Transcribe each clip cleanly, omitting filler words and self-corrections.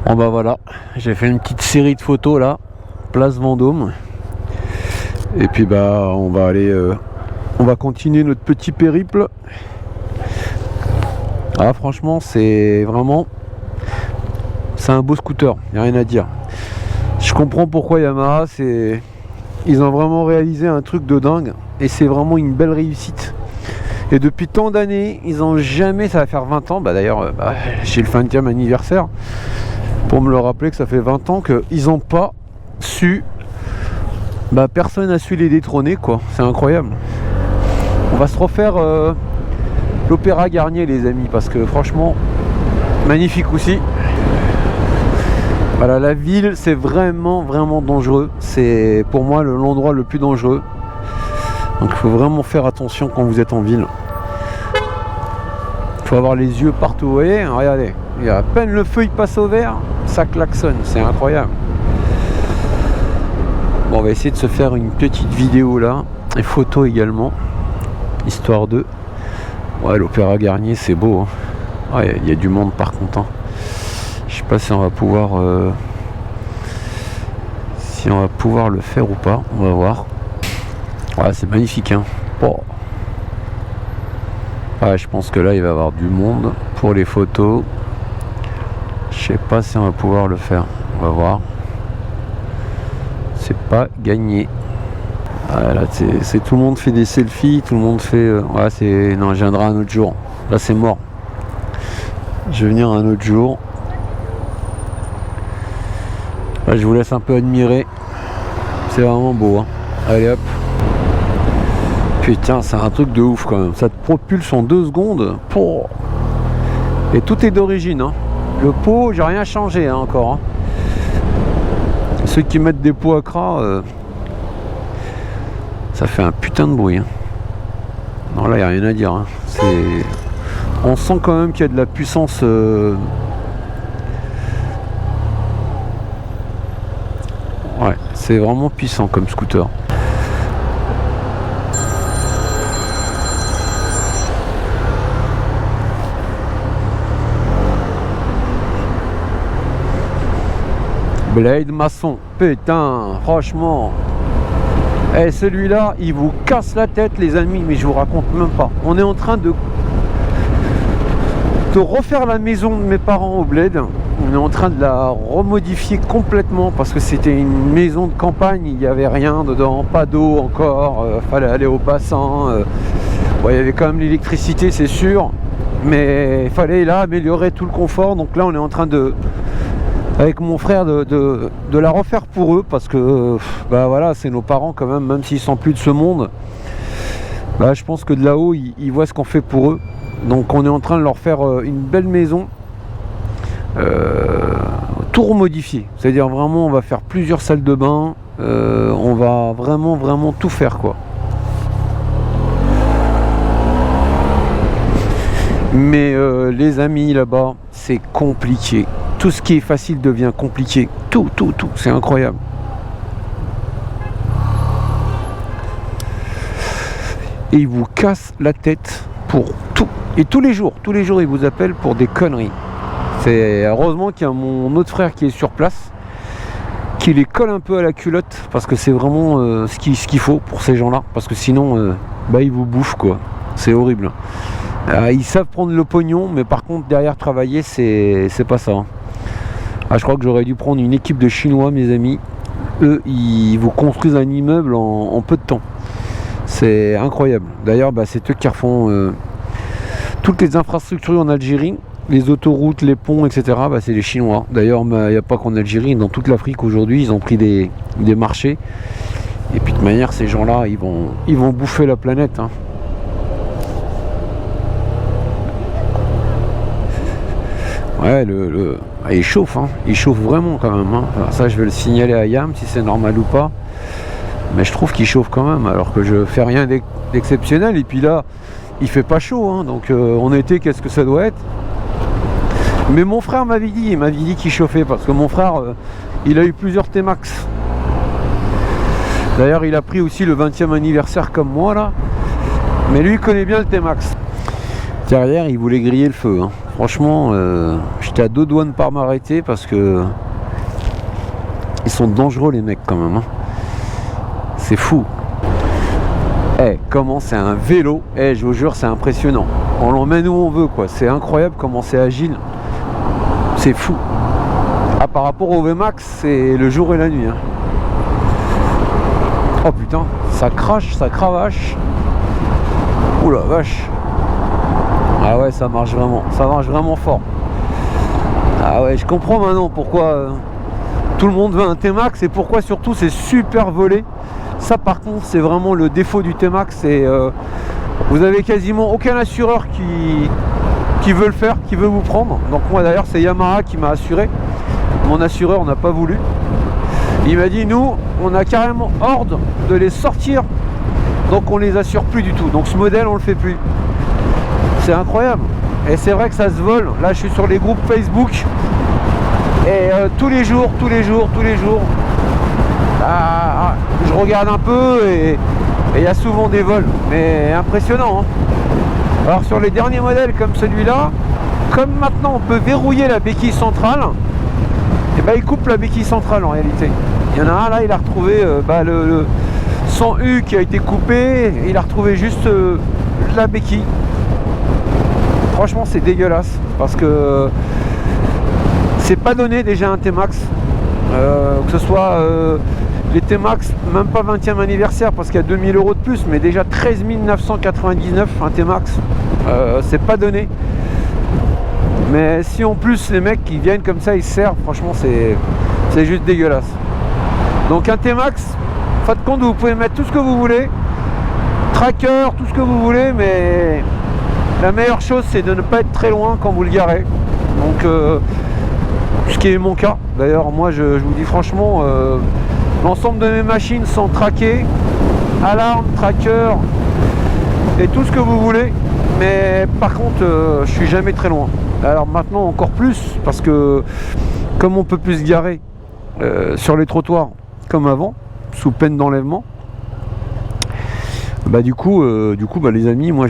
Bon bah voilà, j'ai fait une petite série de photos là, place Vendôme. Et puis bah on va aller, on va continuer notre petit périple. Ah franchement c'est vraiment, c'est un beau scooter, y a rien à dire. Je comprends pourquoi Yamaha, ils ont vraiment réalisé un truc de dingue et c'est vraiment une belle réussite. Et depuis tant d'années, ils ont jamais, ça va faire 20 ans, bah d'ailleurs j'ai le 20e anniversaire pour me le rappeler que ça fait 20 ans qu'ils n'ont pas su, personne n'a su les détrôner quoi, c'est incroyable. On va se refaire l'Opéra Garnier les amis, parce que franchement, magnifique aussi. Voilà, la ville c'est vraiment dangereux, c'est pour moi l'endroit le plus dangereux. Donc il faut vraiment faire attention quand vous êtes en ville. Il faut avoir les yeux partout, vous voyez, regardez, il y a à peine le feu il passe au vert, ça klaxonne, c'est incroyable. Bon, on va essayer de se faire une petite vidéo là, et photo également, histoire de... Ouais, l'Opéra Garnier c'est beau, hein. Ouais, il y a du monde par contre, hein. Je sais pas si on va pouvoir le faire ou pas, on va voir. Ouais, c'est magnifique, hein. Oh. Ouais, je pense que là il va y avoir du monde pour les photos. Je sais pas si on va pouvoir le faire, on va voir. C'est pas gagné. Ouais, là c'est tout le monde fait des selfies, tout le monde fait ouais, c'est... Non, je viendrai un autre jour. Là c'est mort. Je vais venir un autre jour. Là, je vous laisse un peu admirer. C'est vraiment beau, hein. Allez hop. Putain, c'est un truc de ouf quand même. Ça te propulse en 2 secondes. Oh. Et tout est d'origine, hein. Le pot, j'ai rien changé, hein, encore, hein. Ceux qui mettent des pots à cras, ça fait un putain de bruit, hein. Non, là, il n'y a rien à dire, hein. On sent quand même qu'il y a de la puissance. Ouais, c'est vraiment puissant comme scooter. Blade maçon, putain, franchement. Et celui-là, il vous casse la tête les amis, mais je vous raconte même pas. On est en train de refaire la maison de mes parents au Bled. On est en train de la remodifier complètement parce que c'était une maison de campagne, il n'y avait rien dedans, pas d'eau encore, fallait aller au bassin. Bon, il y avait quand même l'électricité c'est sûr, mais il fallait là améliorer tout le confort. Donc là on est en train de, avec mon frère, de la refaire pour eux parce que voilà, c'est nos parents quand même s'ils sont plus de ce monde. Je pense que de là-haut ils voient ce qu'on fait pour eux. Donc on est en train de leur faire une belle maison, tout remodifier. C'est-à-dire vraiment on va faire plusieurs salles de bain, on va vraiment tout faire quoi. Mais les amis là-bas c'est compliqué. Tout ce qui est facile devient compliqué. Tout, c'est incroyable. Et ils vous cassent la tête pour tout. Et tous les jours ils vous appellent pour des conneries. C'est heureusement qu'il y a mon autre frère qui est sur place, qui les colle un peu à la culotte, parce que c'est vraiment ce qu'il faut pour ces gens-là, parce que sinon ils vous bouffent quoi. C'est horrible. Ils savent prendre le pognon, mais par contre derrière travailler c'est pas ça, hein. Je crois que j'aurais dû prendre une équipe de Chinois mes amis. Eux ils vous construisent un immeuble en peu de temps. C'est incroyable. D'ailleurs c'est eux qui refont toutes les infrastructures en Algérie, les autoroutes, les ponts, etc. C'est les Chinois. D'ailleurs il n'y a pas qu'en Algérie, dans toute l'Afrique aujourd'hui ils ont pris des marchés. Et puis de toute manière ces gens là ils vont bouffer la planète, hein. Ouais, il chauffe, hein. Il chauffe vraiment quand même, hein. Alors ça je vais le signaler à Yam si c'est normal ou pas. Mais je trouve qu'il chauffe quand même, alors que je fais rien d'exceptionnel. Et puis là, il fait pas chaud, hein. Donc en été, qu'est-ce que ça doit être? Mais mon frère m'avait dit qu'il chauffait, parce que mon frère, il a eu plusieurs T-Max. D'ailleurs, il a pris aussi le 20e anniversaire comme moi là. Mais lui, il connaît bien le T-Max. Derrière, il voulait griller le feu, hein. Franchement, j'étais à 2 doigts de pas m'arrêter parce que ils sont dangereux les mecs quand même. Hein. C'est fou. Comment c'est un vélo. Je vous jure, c'est impressionnant. On l'emmène où on veut, quoi. C'est incroyable comment c'est agile. C'est fou. Par rapport au VMAX, c'est le jour et la nuit. Hein. Oh putain, ça crache, ça cravache. Ouh la vache. Ah ouais, ça marche vraiment fort. Ah ouais, je comprends maintenant pourquoi tout le monde veut un T-Max et pourquoi surtout c'est super volé. Ça par contre c'est vraiment le défaut du T-Max, et vous avez quasiment aucun assureur qui veut le faire, qui veut vous prendre. Donc moi d'ailleurs c'est Yamaha qui m'a assuré, mon assureur n'a pas voulu. Il m'a dit nous on a carrément ordre de les sortir, donc on les assure plus du tout, donc ce modèle on le fait plus. C'est incroyable. Et c'est vrai que ça se vole. Là je suis sur les groupes Facebook et tous les jours je regarde un peu et il y a souvent des vols, mais impressionnant. Hein. Alors sur les derniers modèles comme celui-là, comme maintenant on peut verrouiller la béquille centrale, et il coupe la béquille centrale en réalité. Il y en a un là, il a retrouvé le 100U qui a été coupé, il a retrouvé juste la béquille. Franchement c'est dégueulasse parce que c'est pas donné déjà un T-Max, que ce soit les T-Max, même pas 20e anniversaire parce qu'il y a 2000 € de plus, mais déjà 13 999 un T-Max, c'est pas donné. Mais si en plus les mecs qui viennent comme ça ils se servent, franchement c'est juste dégueulasse. Donc un T-Max, faites compte, vous pouvez mettre tout ce que vous voulez, tracker, tout ce que vous voulez, mais la meilleure chose c'est de ne pas être très loin quand vous le garez. Donc ce qui est mon cas. D'ailleurs moi je vous dis franchement, l'ensemble de mes machines sont traquées, alarme, tracker et tout ce que vous voulez, mais par contre je suis jamais très loin. Alors maintenant encore plus parce que comme on peut plus se garer sur les trottoirs comme avant sous peine d'enlèvement, du coup les amis, moi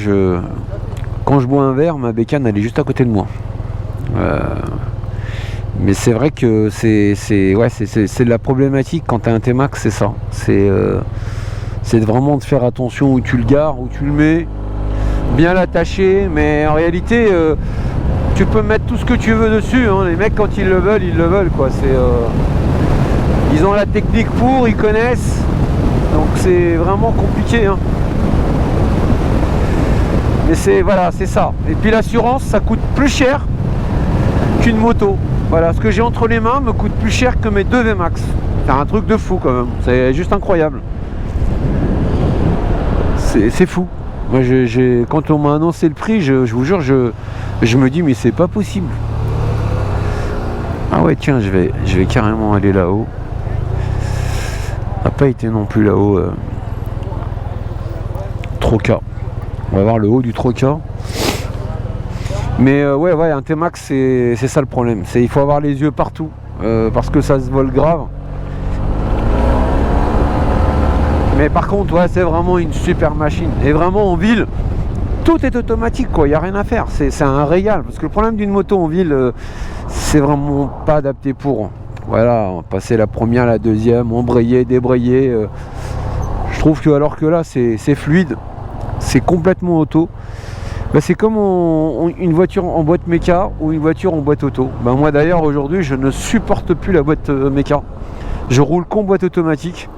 quand je bois un verre, ma bécane elle est juste à côté de moi. Mais c'est vrai que c'est de la problématique quand tu as un T-Max, c'est ça. C'est vraiment de faire attention où tu le gares, où tu le mets, bien l'attacher, mais en réalité tu peux mettre tout ce que tu veux dessus. Hein. Les mecs quand ils le veulent quoi. Ils ont la technique pour, ils connaissent, donc c'est vraiment compliqué. Hein. Mais c'est ça. Et puis l'assurance, ça coûte plus cher qu'une moto. Voilà, ce que j'ai entre les mains me coûte plus cher que mes 2 VMAX. C'est un truc de fou quand même. C'est juste incroyable. C'est fou. Moi, quand on m'a annoncé le prix, je vous jure, je me dis mais c'est pas possible. Ah ouais, tiens, je vais carrément aller là-haut. Ça n'a pas été non plus là-haut. Troca. On va voir le haut du Troca. Mais ouais, un T-Max c'est ça le problème. Il faut avoir les yeux partout parce que ça se vole grave. Mais par contre, ouais, c'est vraiment une super machine. Et vraiment en ville, tout est automatique, quoi. Il n'y a rien à faire. C'est un régal. Parce que le problème d'une moto en ville, c'est vraiment pas adapté pour. Voilà, passer la première, la deuxième, embrayer, débrayer. Je trouve que alors que là, c'est fluide. C'est complètement auto. C'est comme une voiture en boîte méca ou une voiture en boîte auto. Moi d'ailleurs aujourd'hui je ne supporte plus la boîte méca. Je roule qu'en boîte automatique,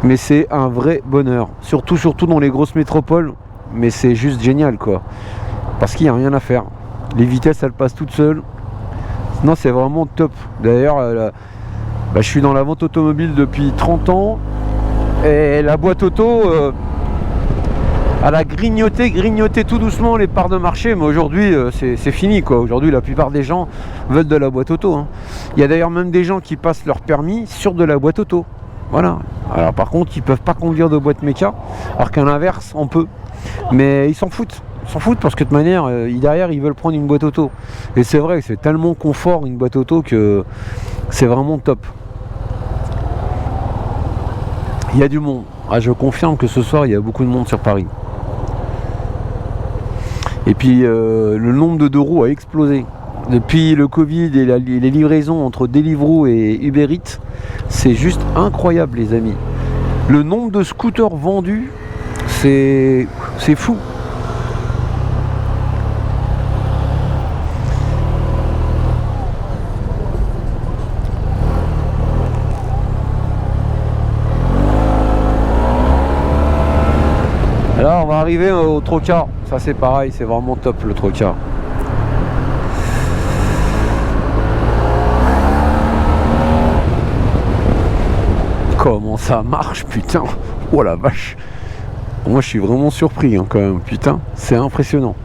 mais c'est un vrai bonheur. Surtout dans les grosses métropoles, mais c'est juste génial quoi. Parce qu'il n'y a rien à faire. Les vitesses elles passent toutes seules. Non, c'est vraiment top. D'ailleurs je suis dans la vente automobile depuis 30 ans et la boîte auto elle a grignoté tout doucement les parts de marché, mais aujourd'hui c'est fini quoi. Aujourd'hui la plupart des gens veulent de la boîte auto. Hein. Il y a d'ailleurs même des gens qui passent leur permis sur de la boîte auto. Voilà. Alors par contre ils peuvent pas conduire de boîte méca, alors qu'à l'inverse on peut. Mais ils s'en foutent. Ils s'en foutent parce que de toute manière derrière ils veulent prendre une boîte auto. Et c'est vrai que c'est tellement confort une boîte auto que c'est vraiment top. Il y a du monde. Je confirme que ce soir il y a beaucoup de monde sur Paris. Et puis le nombre de deux roues a explosé. Depuis le Covid et les livraisons entre Deliveroo et Uber Eats, c'est juste incroyable les amis. Le nombre de scooters vendus, c'est fou. Alors on va arriver au Trocar. Ça c'est pareil, c'est vraiment top le Trocar. Comment ça marche, putain. Oh la vache. Moi je suis vraiment surpris hein, quand même, putain, c'est impressionnant.